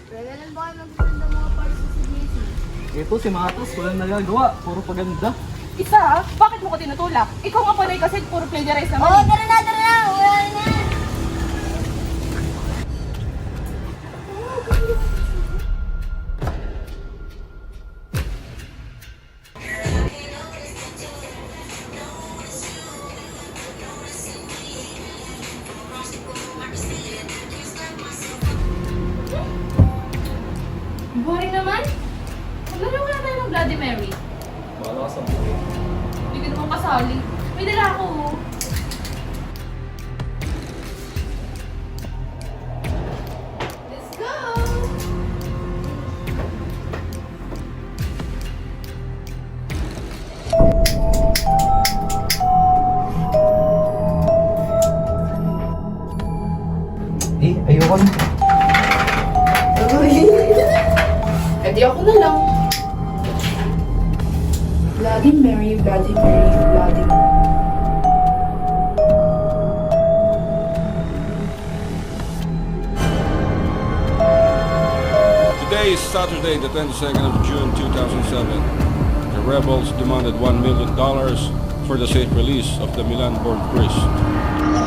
Kailan ba kayo nagpunta ng mga parts sa CBC? Ito si Matas, walang nagagawa. Puro paganda. Isa, bakit mo ko tinutulak? Ikaw nga panay kasi puro plagiarize naman. Oo, tara na, tara na! Wala na! Boring naman. Maglaro na tayo ng Bloody Mary. Wala ka sa buhay. Hindi ka naman kasali. May dala ako. Let's go! Ayoko na. Eh di ako na lang. Bloody Mary, Bloody Mary, Bloody Mary. Today is Saturday, the 22nd of June 2007. The rebels demanded $1 million for the safe release of the Milan-born priest.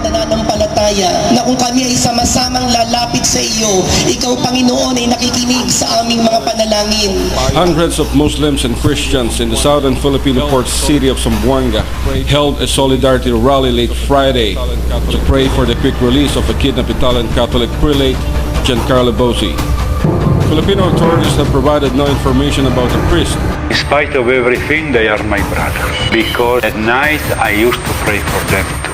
Nananampalataya na kung kami ay sama-samang lalapit sa iyo, ikaw, Panginoon, ay nakikinig sa aming mga panalangin. Hundreds of Muslims and Christians in the southern Filipino port city of Zamboanga held a solidarity rally late Friday to pray for the quick release of a kidnapped Italian Catholic prelate, Giancarlo Bosi. Filipino authorities have provided no information about the priest. In spite of everything, they are my brothers. Because at night I used to pray for them too.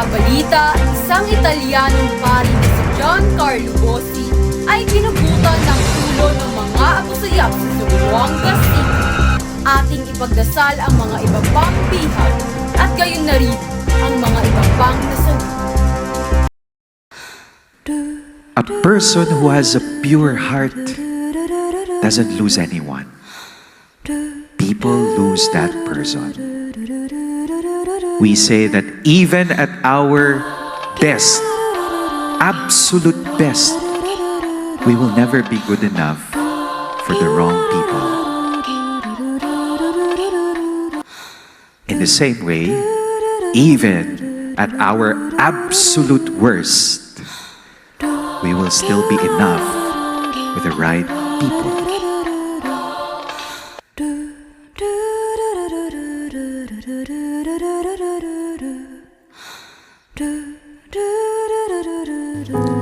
Balita, isang Italianong pari na si Giancarlo Bosi ay ginugutan ng ulo ng mga abusayak sa Zamboanga City. Ating ipagdasal ang mga iba pang bihag at gayon na rin ang mga iba pang nasawi. A person who has a pure heart doesn't lose anyone. People lose that person. We say that even at our best, absolute best, we will never be good enough for the wrong people. In the same way, even at our absolute worst, we will still be enough with the right people.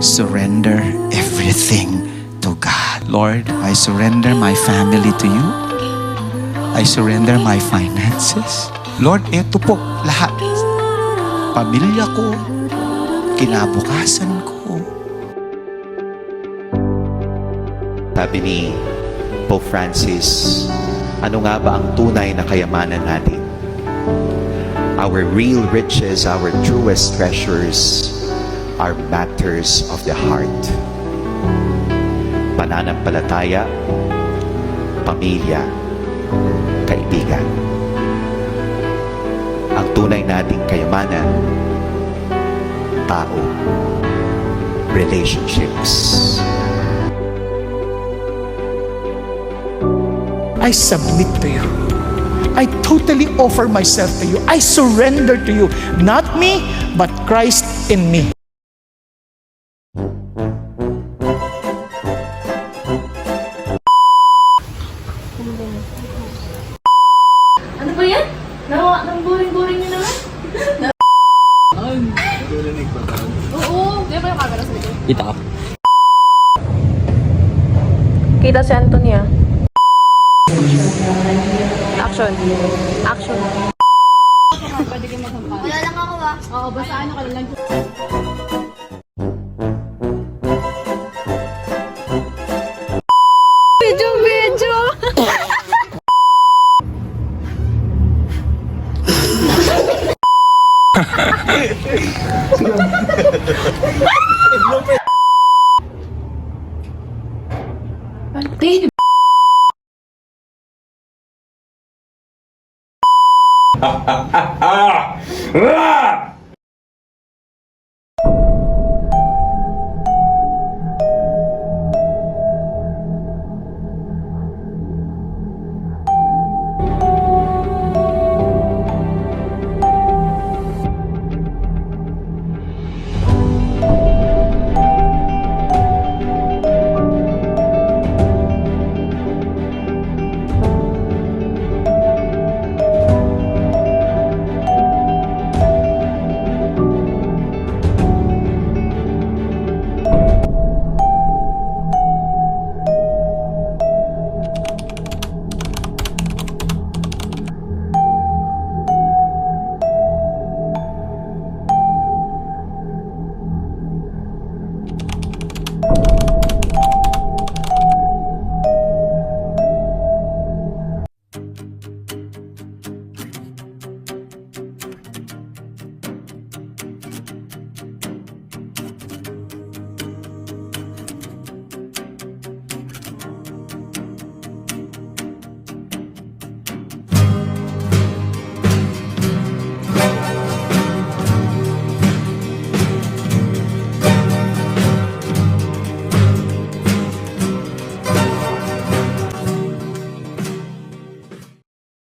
Surrender everything to God. Lord, I surrender my family to you. I surrender my finances. Lord, eto po lahat. Pamilya ko, kinabukasan ko. Sabi ni Pope Francis, ano nga ba ang tunay na kayamanan natin? Our real riches, our truest treasures are matters of the heart. Pananampalataya, pamilya, kaibigan. Ang tunay nating kayamanan, tao, relationships. I submit to you. I totally offer myself to you. I surrender to you. Not me, but Christ in me. Ano ba yan? Nang boring-boring nyo naman? Narinig ba tayo? Oo, di ba yung camera sa likod? Kita ka. Kita si Antonia. Action. Action. Pwede kayo maghampal. Wala lang ako ah. Oo, basta ano ka lang. Medyo. Ate,